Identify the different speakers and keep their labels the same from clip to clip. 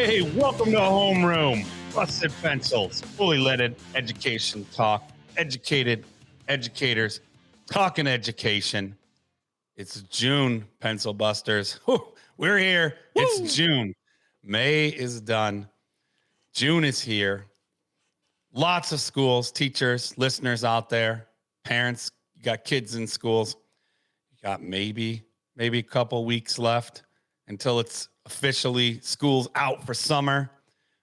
Speaker 1: Hey, welcome to Homeroom. Busted pencils, fully leaded education talk, educated educators talking education. It's June, pencil busters. Whew, we're here. It's
Speaker 2: Woo!
Speaker 1: June. May is done. June is here. Lots of schools, teachers, listeners out there, parents, you got kids in schools. You got maybe a couple weeks left until it's officially school's out for summer.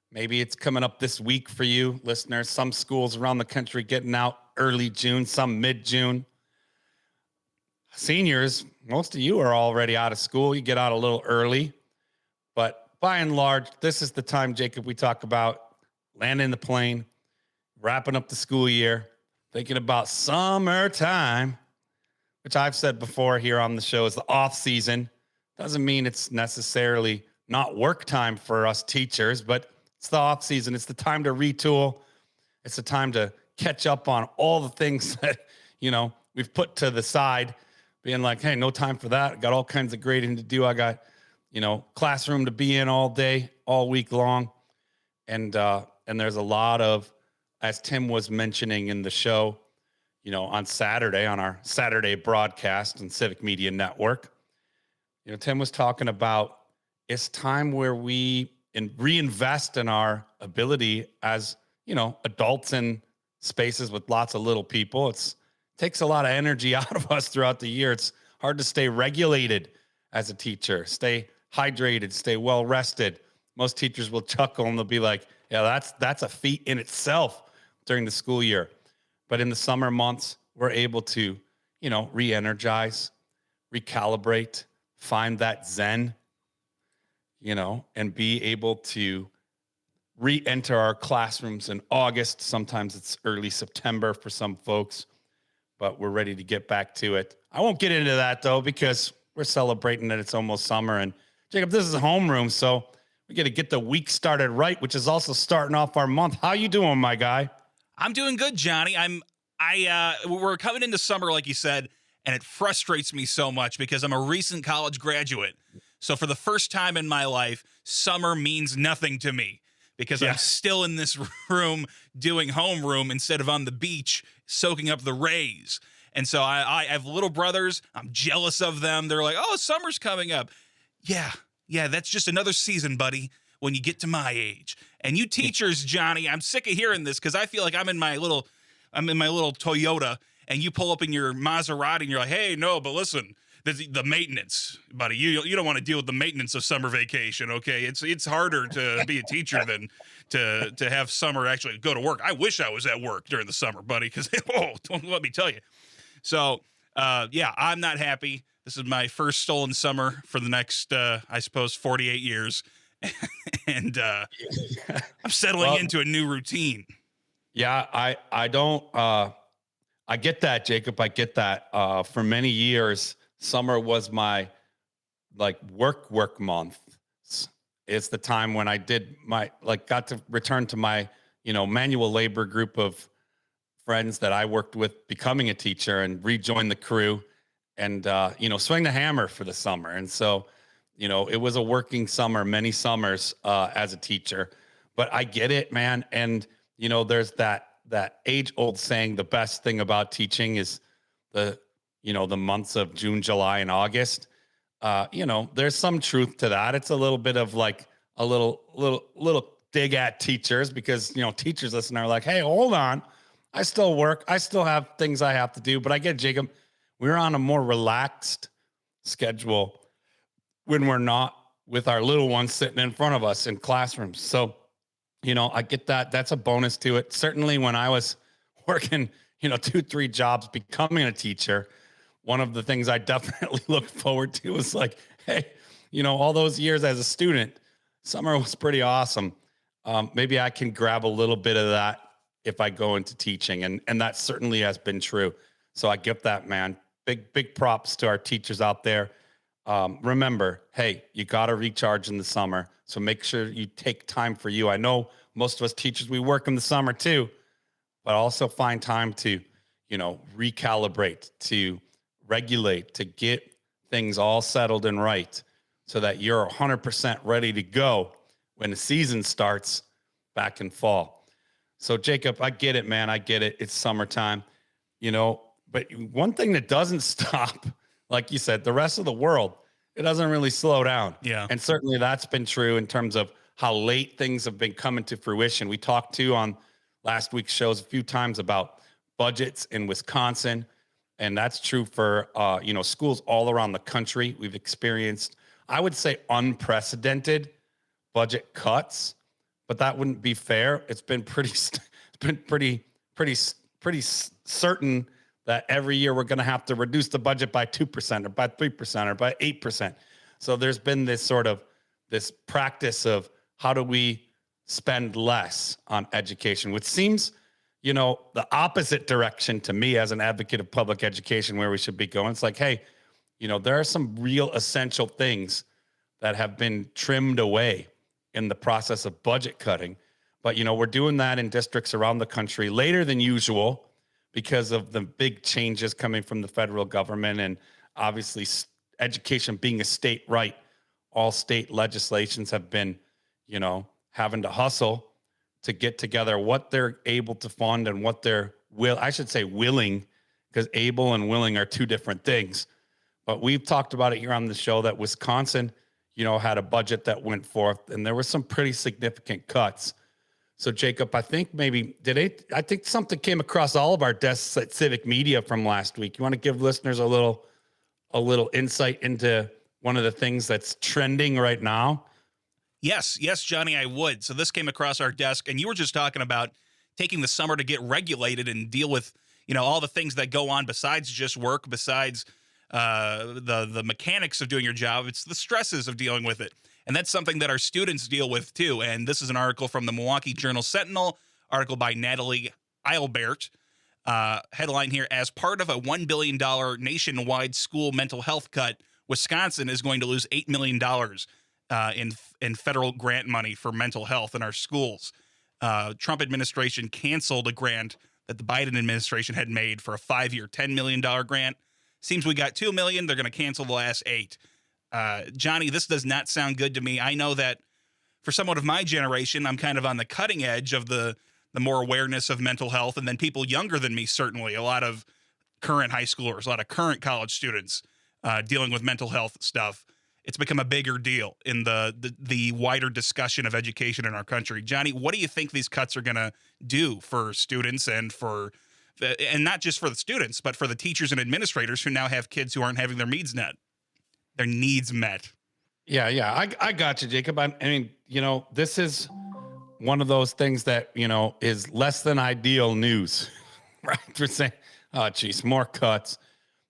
Speaker 1: Maybe it's coming up this week for you, listeners. Some schools around the country getting out early June, some mid June. Seniors, most of you are already out of school. You get out a little early. But by and large, this is the time, Jacob, we talk about landing the plane, wrapping up the school year, thinking about summertime, which I've said before here on the show is the off season. Doesn't mean it's necessarily not work time for us teachers, but it's the off season. It's the time to retool. It's the time to catch up on all the things that, we've put to the side, being like, hey, no time for that. Got all kinds of grading to do. I got, classroom to be in all day, all week long. And there's a lot of, as Tim was mentioning in the show, on Saturday, on our Saturday broadcast on Civic Media Network, Tim was talking about it's time where we reinvest in our ability as, adults in spaces with lots of little people. It takes a lot of energy out of us throughout the year. It's hard to stay regulated as a teacher, stay hydrated, stay well rested. Most teachers will chuckle and they'll be like, yeah, that's a feat in itself during the school year. But in the summer months, we're able to, re-energize, recalibrate, find that zen, and be able to re-enter our classrooms in August. Sometimes it's early September for some folks, but we're ready to get back to it. I won't get into that though, because we're celebrating that it's almost summer. And Jacob, this is a homeroom, so we got to get the week started right, which is also starting off our month. How you doing, my guy?
Speaker 2: I'm doing good, Johnny. We're coming into summer, like you said, and it frustrates me so much because I'm a recent college graduate. So for the first time in my life, summer means nothing to me because I'm still in this room doing homeroom instead of on the beach soaking up the rays. And so I have little brothers. I'm jealous of them. They're like, oh, summer's coming up. Yeah, that's just another season, buddy, when you get to my age. And you teachers, Johnny, I'm sick of hearing this because I feel like I'm in my little Toyota and you pull up in your Maserati and you're like, hey, no, but listen, the maintenance, buddy, you don't want to deal with the maintenance of summer vacation, okay? It's harder to be a teacher than to have summer actually go to work. I wish I was at work during the summer, buddy, because don't let me tell you. So, I'm not happy. This is my first stolen summer for the next, I suppose, 48 years. And I'm settling into a new routine.
Speaker 1: Yeah, I don't I get that, Jacob. I get that. For many years, summer was my work month. It's the time when I did got to return to my, manual labor group of friends that I worked with becoming a teacher and rejoin the crew and swing the hammer for the summer. And so, it was a working summer, many summers as a teacher. But I get it, man. And there's that age-old saying, the best thing about teaching is the months of June, July, and August. There's some truth to that. It's a little bit of like a little dig at teachers because, teachers listen are like, hey, hold on. I still work. I still have things I have to do. But I get, Jacob, we're on a more relaxed schedule when we're not with our little ones sitting in front of us in classrooms. So, I get that. That's a bonus to it. Certainly when I was working, 2-3 jobs becoming a teacher, one of the things I definitely looked forward to was like, hey, all those years as a student, summer was pretty awesome. Maybe I can grab a little bit of that if I go into teaching. And that certainly has been true. So I get that, man. Big props to our teachers out there. Remember, hey, you got to recharge in the summer. So make sure you take time for you. I know most of us teachers, we work in the summer too, but also find time to, recalibrate, to regulate, to get things all settled and right so that you're 100% ready to go when the season starts back in fall. So, Jacob, I get it, man. I get it. It's summertime, but one thing that doesn't stop, like you said, the rest of the world, it doesn't really slow down.
Speaker 2: Yeah.
Speaker 1: And certainly that's been true in terms of how late things have been coming to fruition. We talked to on last week's shows a few times about budgets in Wisconsin. And that's true for, schools all around the country. We've experienced, I would say, unprecedented budget cuts, but that wouldn't be fair. It's been pretty certain that every year we're going to have to reduce the budget by 2% or by 3% or by 8%. So there's been this practice of how do we spend less on education, which seems, the opposite direction to me as an advocate of public education where we should be going. It's like, hey, there are some real essential things that have been trimmed away in the process of budget cutting. But, we're doing that in districts around the country later than usual because of the big changes coming from the federal government and obviously education being a state right. All state legislations have been, having to hustle to get together what they're able to fund and what they're willing, because able and willing are two different things. But we've talked about it here on the show that Wisconsin, had a budget that went forth and there were some pretty significant cuts. So, Jacob, I think I think something came across all of our desks at Civic Media from last week. You want to give listeners a little insight into one of the things that's trending right now?
Speaker 2: Yes, Johnny, I would. So this came across our desk, and you were just talking about taking the summer to get regulated and deal with, all the things that go on besides just work, besides the mechanics of doing your job. It's the stresses of dealing with it. And that's something that our students deal with too. And this is an article from the Milwaukee Journal-Sentinel, article by Natalie Eilbert. Headline here: as part of a $1 billion nationwide school mental health cut, Wisconsin is going to lose $8 million in federal grant money for mental health in our schools. Trump administration canceled a grant that the Biden administration had made for a 5-year, $10 million grant. Seems we got $2 million. They're going to cancel the last 8. Johnny, this does not sound good to me. I know that for someone of my generation, I'm kind of on the cutting edge of the more awareness of mental health. And then people younger than me, certainly a lot of current high schoolers, a lot of current college students dealing with mental health stuff. It's become a bigger deal in the wider discussion of education in our country. Johnny, what do you think these cuts are going to do for students and not just for the students, but for the teachers and administrators who now have kids who aren't having their needs met?
Speaker 1: Yeah. I got you, Jacob. I mean, this is one of those things that, is less than ideal news, right? We're saying, oh, geez, more cuts.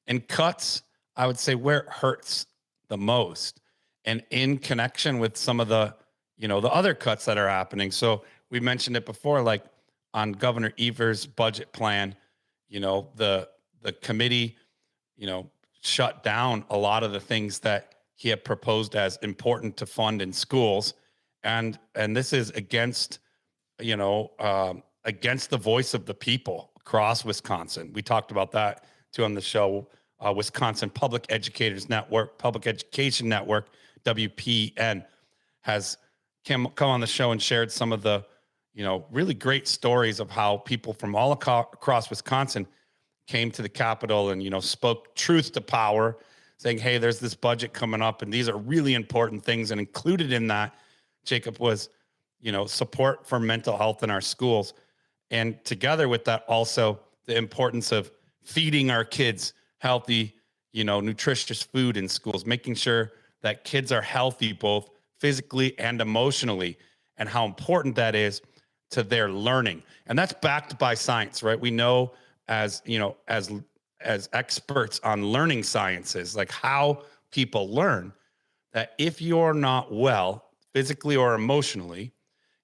Speaker 1: And cuts, I would say, where it hurts the most and in connection with some of the, the other cuts that are happening. So we mentioned it before, like on Governor Evers' budget plan, the committee, shut down a lot of the things that he had proposed as important to fund in schools. And this is against the voice of the people across Wisconsin. We talked about that too on the show. Wisconsin Public Educators Network, Public Education Network, WPN, has come on the show and shared some of the, really great stories of how people from all across Wisconsin came to the Capitol and, spoke truth to power, saying, hey, there's this budget coming up and these are really important things. And included in that, Jacob, was, support for mental health in our schools. And together with that, also the importance of feeding our kids healthy, nutritious food in schools, making sure that kids are healthy, both physically and emotionally, and how important that is to their learning. And that's backed by science, right? We know as experts on learning sciences, like how people learn, that if you're not well, physically or emotionally,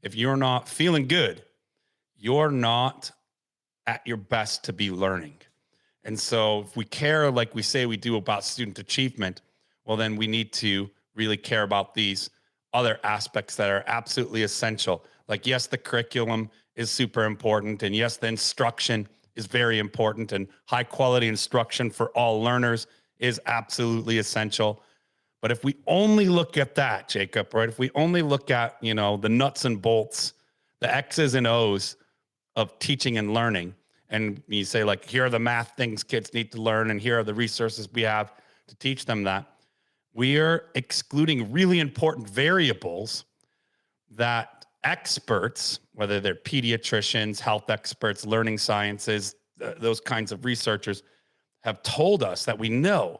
Speaker 1: if you're not feeling good, you're not at your best to be learning. And so if we care, like we say we do, about student achievement, well, then we need to really care about these other aspects that are absolutely essential. Like, yes, the curriculum is super important. And yes, the instruction is very important. And high quality instruction for all learners is absolutely essential. But if we only look at that, Jacob, right? If we only look at, the nuts and bolts, the X's and O's of teaching and learning, and you say, like, here are the math things kids need to learn, and here are the resources we have to teach them that, we are excluding really important variables that experts, whether they're pediatricians, health experts, learning sciences, those kinds of researchers, have told us that we know.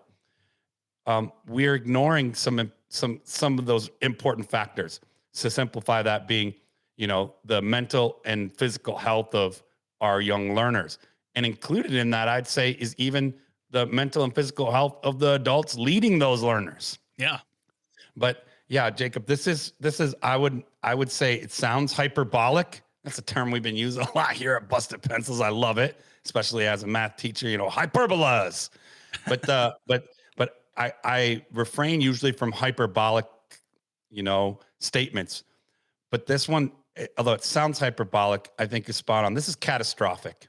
Speaker 1: We're ignoring some of those important factors. To simplify that being, the mental and physical health of our young learners. And included in that, I'd say, is even the mental and physical health of the adults leading those learners.
Speaker 2: Yeah.
Speaker 1: But yeah, Jacob, this is I would say it sounds hyperbolic. That's a term we've been using a lot here at Busted Pencils. I love it, especially as a math teacher, hyperbolas. But I refrain usually from hyperbolic, statements. But this one, although it sounds hyperbolic, I think is spot on. This is catastrophic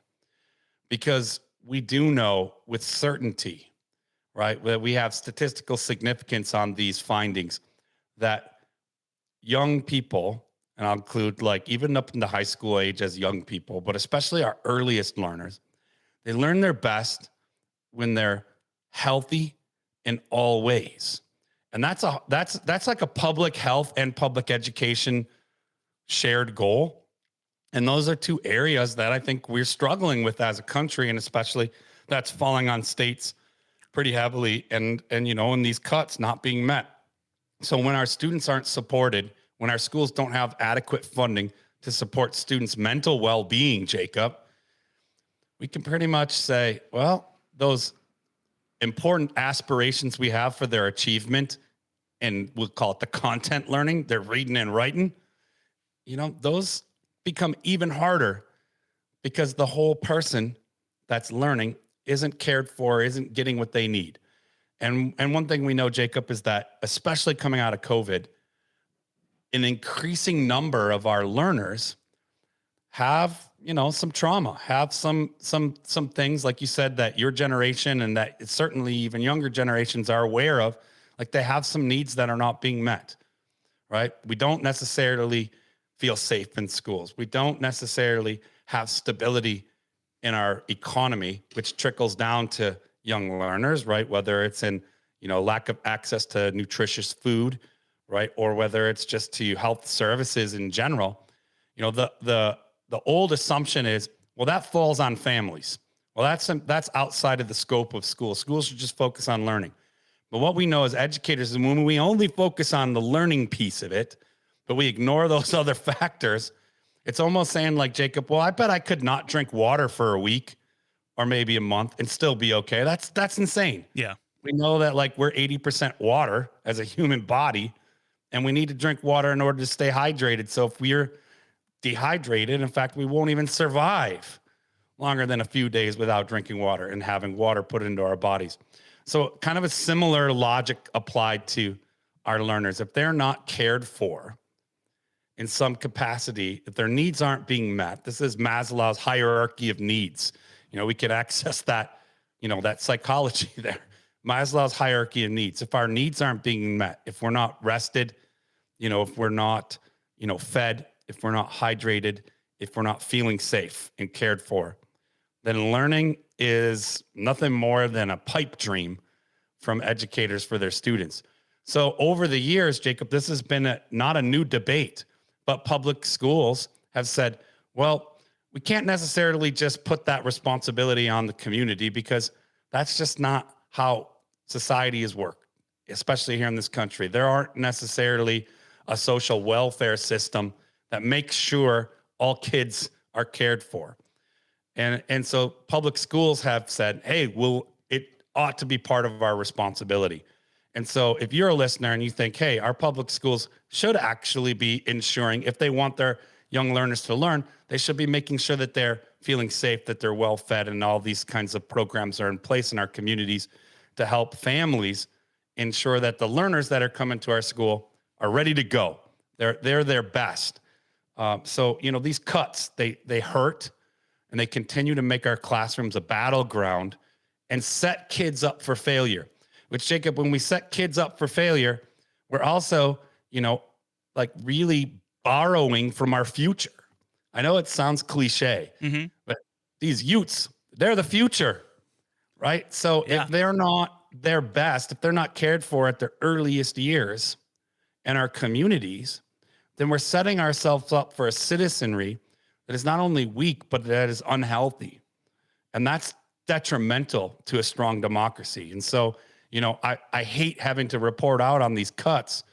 Speaker 1: because we do know with certainty, right, that we have statistical significance on these findings that young people, and I'll include like even up into high school age as young people, but especially our earliest learners, they learn their best when they're healthy in all ways. And that's like a public health and public education shared goal. And those are two areas that I think we're struggling with as a country, and especially that's falling on states pretty heavily, and in these cuts not being met. So when our students aren't supported, when our schools don't have adequate funding to support students' mental well-being, Jacob, we can pretty much say, well, those important aspirations we have for their achievement, and we'll call it the content learning, they're reading and writing, those become even harder because the whole person that's learning isn't cared for, isn't getting what they need. And one thing we know, Jacob, is that especially coming out of COVID, an increasing number of our learners have, some trauma, have some things, like you said, that your generation and that certainly even younger generations are aware of, like they have some needs that are not being met, right? We don't necessarily feel safe in schools. We don't necessarily have stability in our economy, which trickles down to young learners, right? Whether it's in, lack of access to nutritious food, right? Or whether it's just to health services in general. The old assumption is, well, that falls on families. Well, that's outside of the scope of schools. Schools should just focus on learning. But what we know as educators is when we only focus on the learning piece of it, but we ignore those other factors, it's almost saying like, Jacob, well, I bet I could not drink water for a week or maybe a month and still be okay. That's insane.
Speaker 2: Yeah.
Speaker 1: We know that like we're 80% water as a human body, and we need to drink water in order to stay hydrated. So if we're dehydrated, in fact, we won't even survive longer than a few days without drinking water and having water put into our bodies. So kind of a similar logic applied to our learners. If they're not cared for in some capacity, if their needs aren't being met, this is Maslow's hierarchy of needs. We could access that, that psychology there. Maslow's hierarchy of needs. If our needs aren't being met, if we're not rested, if we're not, fed, if we're not hydrated, if we're not feeling safe and cared for, then learning is nothing more than a pipe dream from educators for their students. So over the years, Jacob, this has been not a new debate, but public schools have said, well, we can't necessarily just put that responsibility on the community because that's just not how society is worked, especially here in this country. There aren't necessarily a social welfare system that makes sure all kids are cared for. And so public schools have said, hey, it ought to be part of our responsibility. And so if you're a listener and you think, hey, our public schools should actually be ensuring, if they want their young learners to learn, they should be making sure that they're feeling safe, that they're well fed, and all these kinds of programs are in place in our communities to help families ensure that the learners that are coming to our school are ready to go. They're their best. So these cuts, they hurt, and they continue to make our classrooms a battleground and set kids up for failure. which, Jacob, when we set kids up for failure, we're also, like really borrowing from our future. I know it sounds cliche,
Speaker 2: Hmm.
Speaker 1: but these youths, they're the future, right? So
Speaker 2: Yeah.
Speaker 1: if they're not their best, if they're not cared for at their earliest years in our communities, then we're setting ourselves up for a citizenry that is not only weak, but that is unhealthy. And that's detrimental to a strong democracy. And so, I hate having to report out on these cuts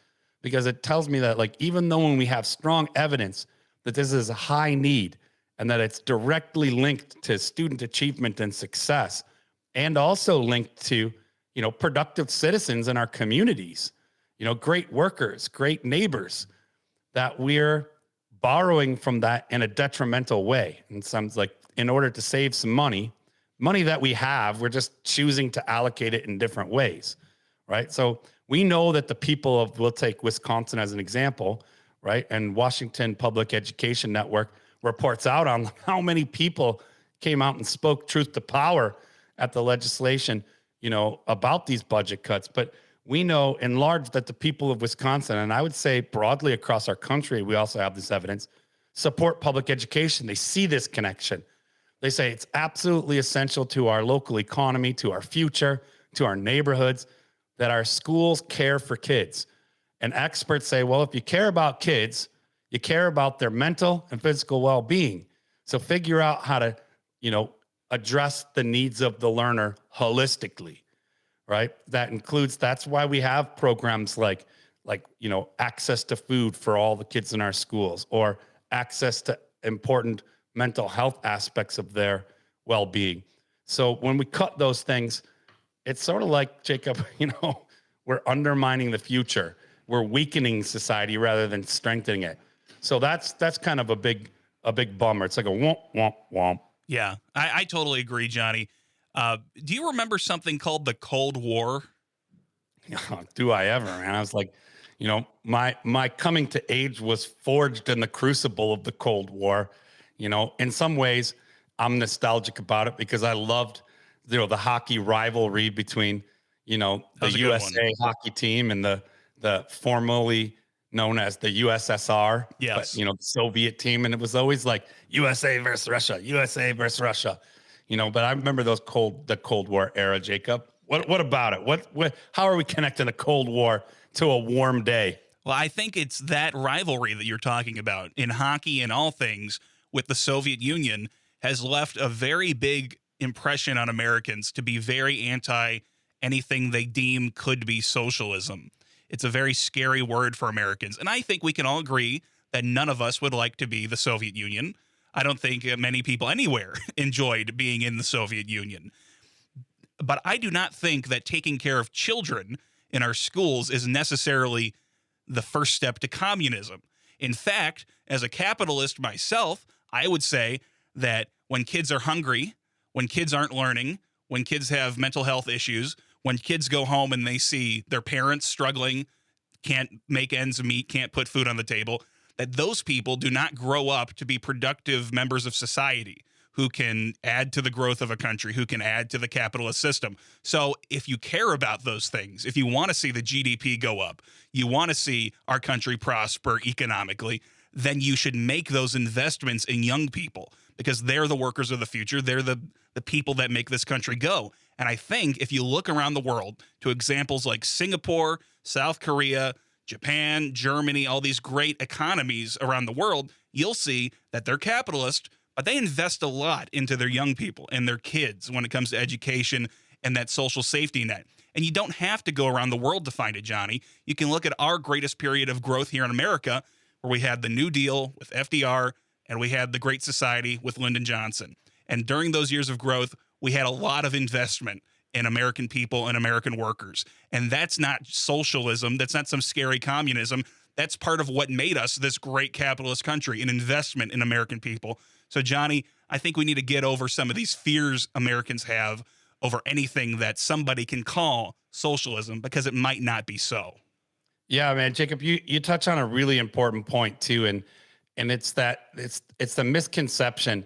Speaker 1: because it tells me that, like, even though when we have strong evidence that this is a high need and that it's directly linked to student achievement and success, and also linked to, productive citizens in our communities, great workers, great neighbors, that we're borrowing from that in a detrimental way. And sounds like in order to save some money that we have, we're just choosing to allocate it in different ways, right? So we know that the people of, we'll take Wisconsin as an example, right? And Washington Public Education Network reports out on how many people came out and spoke truth to power at the legislation, about these budget cuts. But we know in large that the people of Wisconsin, and I would say broadly across our country, we also have this evidence, support public education. They see this connection. They say it's absolutely essential to our local economy, to our future, to our neighborhoods, that our schools care for kids. And experts say, well, if you care about kids, you care about their mental and physical well-being. So figure out how to, address the needs of the learner holistically, right? That includes, that's why we have programs like, access to food for all the kids in our schools, or access to important mental health aspects of their well-being. So when we cut those things, it's sort of like, Jacob, we're undermining the future. We're weakening society rather than strengthening it. So that's kind of a big bummer. It's like a womp womp womp.
Speaker 2: Yeah, I totally agree, Johnny. Do you remember something called the Cold War?
Speaker 1: Do I ever? And I was like, my coming to age was forged in the crucible of the Cold War. In some ways, I'm nostalgic about it because I loved, the hockey rivalry between,
Speaker 2: That
Speaker 1: the
Speaker 2: was a good one.
Speaker 1: USA hockey team and the formerly known as the USSR, but
Speaker 2: Yes.
Speaker 1: the Soviet team, and it was always like USA versus Russia, USA versus Russia. But I remember the Cold War era, Jacob. What about it? What how are we connecting the Cold War to a warm day?
Speaker 2: Well, I think it's that rivalry that you're talking about in hockey and all things with the Soviet Union has left a very big impression on Americans to be very anti anything they deem could be socialism. It's a very scary word for Americans. And I think we can all agree that none of us would like to be the Soviet Union. I don't think many people anywhere enjoyed being in the Soviet Union. But I do not think that taking care of children in our schools is necessarily the first step to communism. In fact, as a capitalist myself, I would say that when kids are hungry, when kids aren't learning, when kids have mental health issues, when kids go home and they see their parents struggling, can't make ends meet, can't put food on the table, that those people do not grow up to be productive members of society who can add to the growth of a country, who can add to the capitalist system. So if you care about those things, if you want to see the GDP go up, you want to see our country prosper economically, then you should make those investments in young people because they're the workers of the future. They're the people that make this country go. And I think if you look around the world to examples like Singapore, South Korea, Japan, Germany, all these great economies around the world, you'll see that they're capitalist, but they invest a lot into their young people and their kids when it comes to education and that social safety net. And you don't have to go around the world to find it, Johnny. You can look at our greatest period of growth here in America, where we had the New Deal with FDR and we had the Great Society with Lyndon Johnson. And during those years of growth, we had a lot of investment in American people and American workers. And that's not socialism. That's not some scary communism. That's part of what made us this great capitalist country, an investment in American people. So, Johnny, I think we need to get over some of these fears Americans have over anything that somebody can call socialism because it might not be so.
Speaker 1: Yeah, man, Jacob, you touch on a really important point too, and it's the misconception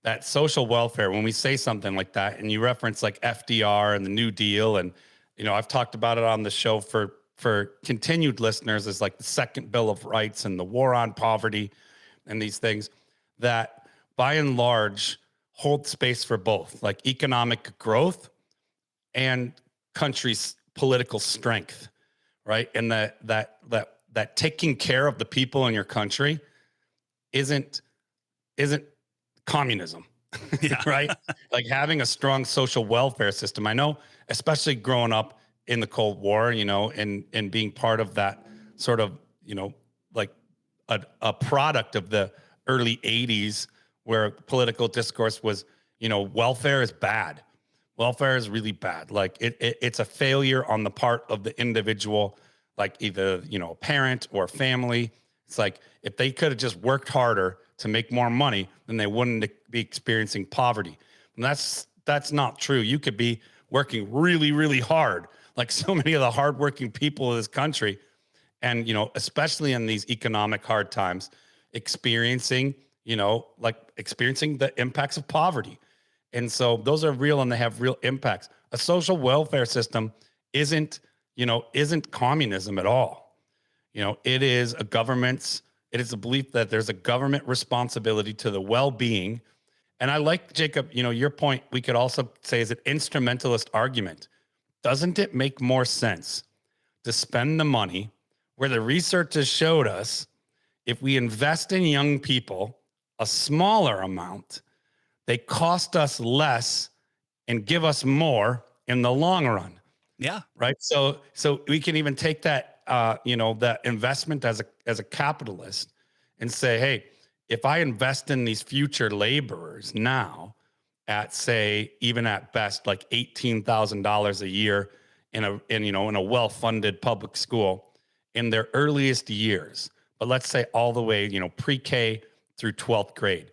Speaker 1: that social welfare, when we say something like that, and you reference like FDR and the New Deal, and I've talked about it on the show for continued listeners is like the second Bill of Rights and the war on poverty and these things that by and large hold space for both like economic growth and country's political strength, right? And that taking care of the people in your country isn't isn't communism,
Speaker 2: Yeah.
Speaker 1: right? Like having a strong social welfare system. I know, especially growing up in the Cold War, and being part of that sort of, like a product of the early 80s where political discourse was, welfare is bad. Welfare is really bad. Like it's a failure on the part of the individual, like either, a parent or family. It's like if they could have just worked harder to make more money, then they wouldn't be experiencing poverty. And that's not true. You could be working really, really hard, like so many of the hardworking people of this country, and especially in these economic hard times, experiencing, experiencing the impacts of poverty. And so those are real and they have real impacts. A social welfare system isn't communism at all. It is a belief that there's a government responsibility to the well-being. And I like, Jacob, your point, we could also say is an instrumentalist argument. Doesn't it make more sense to spend the money where the research has showed us if we invest in young people a smaller amount, they cost us less and give us more in the long run?
Speaker 2: Yeah.
Speaker 1: Right. So we can even take that, that investment as a capitalist and say, hey, if I invest in these future laborers now at, say, even at best, like $18,000 a year in a well-funded public school in their earliest years, but let's say all the way, pre-K through 12th grade,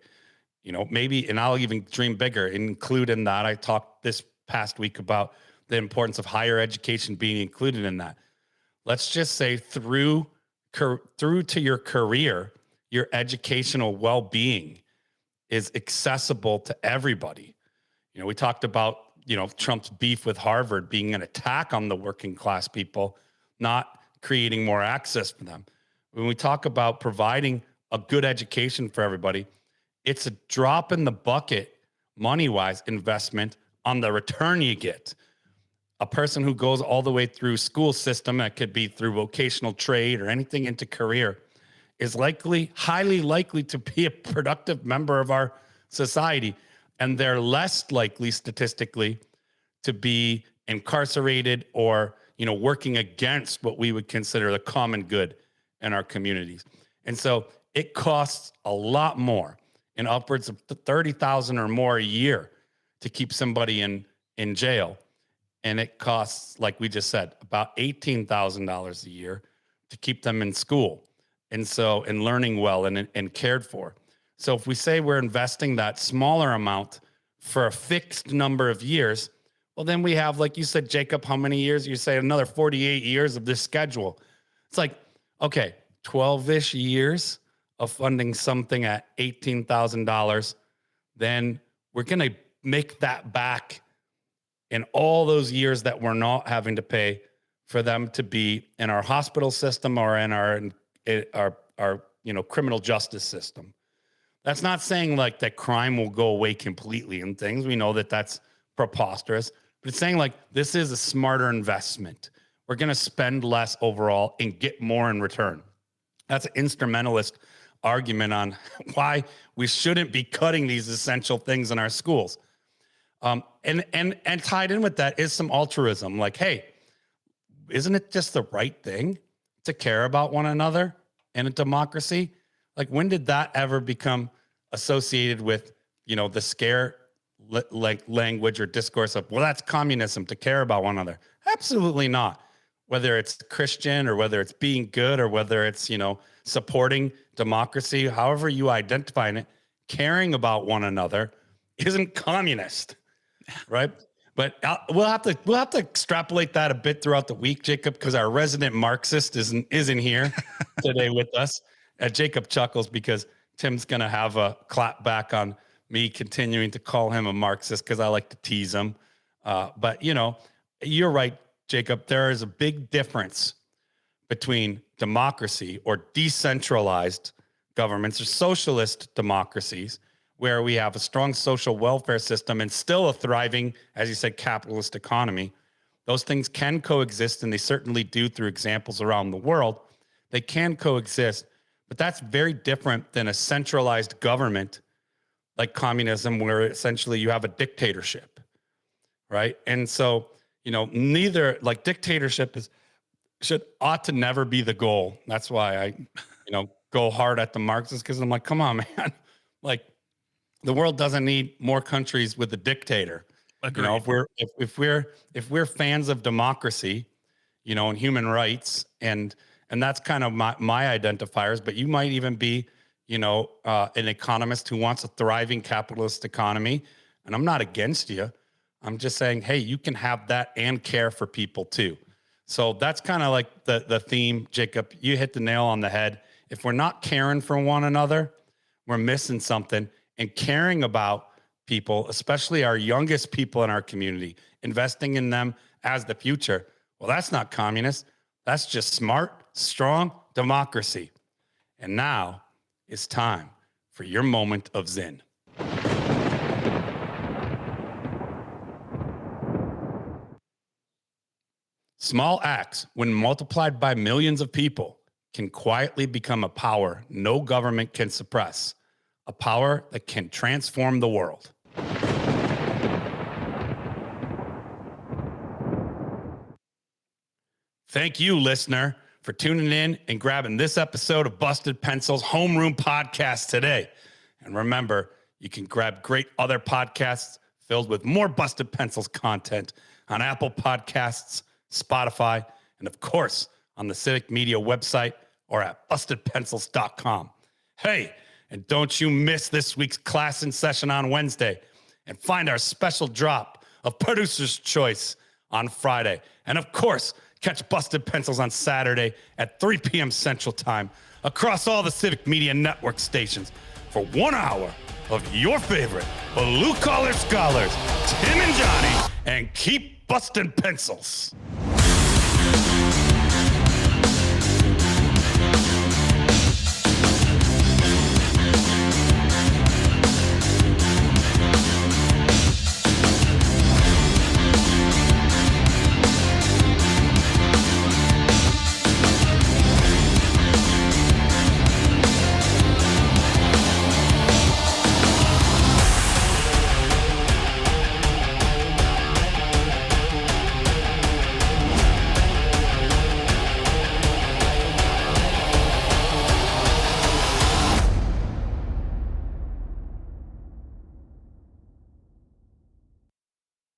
Speaker 1: maybe, and I'll even dream bigger, include in that. I talked this past week about the importance of higher education being included in that. Let's just say through to your career, your educational well-being is accessible to everybody. We talked about, Trump's beef with Harvard being an attack on the working class people, not creating more access for them. When we talk about providing a good education for everybody, it's a drop in the bucket, money-wise investment on the return you get. A person who goes all the way through school system, that could be through vocational trade or anything into career, is highly likely to be a productive member of our society. And they're less likely statistically to be incarcerated or, working against what we would consider the common good in our communities. And so it costs a lot more, in upwards of 30,000 or more a year, to keep somebody in jail. And it costs, like we just said, about $18,000 a year to keep them in school. And so, and learning well and cared for. So if we say we're investing that smaller amount for a fixed number of years, well, then we have, like you said, Jacob, how many years? You say another 48 years of this schedule. It's like, okay, 12-ish years of funding something at $18,000. Then we're going to make that back in all those years that we're not having to pay for them to be in our hospital system or in our criminal justice system. That's not saying like that crime will go away completely and things. We know that that's preposterous, but it's saying like this is a smarter investment. We're going to spend less overall and get more in return. That's an instrumentalist argument on why we shouldn't be cutting these essential things in our schools. And tied in with that is some altruism. Like, hey, isn't it just the right thing to care about one another in a democracy? Like, when did that ever become associated with, the scare like language or discourse of, well, that's communism to care about one another? Absolutely not. Whether it's Christian or whether it's being good or whether it's, supporting democracy, however you identify in it, caring about one another isn't communist. Right. But we'll have to extrapolate that a bit throughout the week, Jacob, because our resident Marxist isn't here today with us. Jacob chuckles because Tim's going to have a clap back on me continuing to call him a Marxist because I like to tease him. But you're right, Jacob, there is a big difference between democracy or decentralized governments or socialist democracies, where we have a strong social welfare system and still a thriving, as you said, capitalist economy. Those things can coexist, and they certainly do through examples around the world. They can coexist, but that's very different than a centralized government like communism, where essentially you have a dictatorship, right? And so, neither, like, dictatorship ought to never be the goal. That's why I, go hard at the Marxists, because I'm like, come on, man. Like, the world doesn't need more countries with a dictator.
Speaker 2: Agreed.
Speaker 1: If we're fans of democracy, and human rights, and that's kind of my identifiers, but you might even be, an economist who wants a thriving capitalist economy. And I'm not against you. I'm just saying, hey, you can have that and care for people too. So that's kind of like the theme, Jacob. You hit the nail on the head. If we're not caring for one another, we're missing something. And caring about people, especially our youngest people in our community, investing in them as the future, well, that's not communist. That's just smart, strong democracy. And now it's time for your moment of Zen. Small acts, when multiplied by millions of people, can quietly become a power no government can suppress, a power that can transform the world. Thank you, listener, for tuning in and grabbing this episode of Busted Pencil's Homeroom podcast today. And remember, you can grab great other podcasts filled with more Busted Pencils content on Apple Podcasts, Spotify, and of course, on the Civic Media website or at bustedpencils.com. Hey, and don't you miss this week's class in session on Wednesday, and find our special drop of Producer's Choice on Friday. And of course, catch Busted Pencils on Saturday at 3 p.m. Central Time across all the Civic Media Network stations for 1 hour of your favorite blue-collar scholars, Tim and Johnny, and keep busting pencils.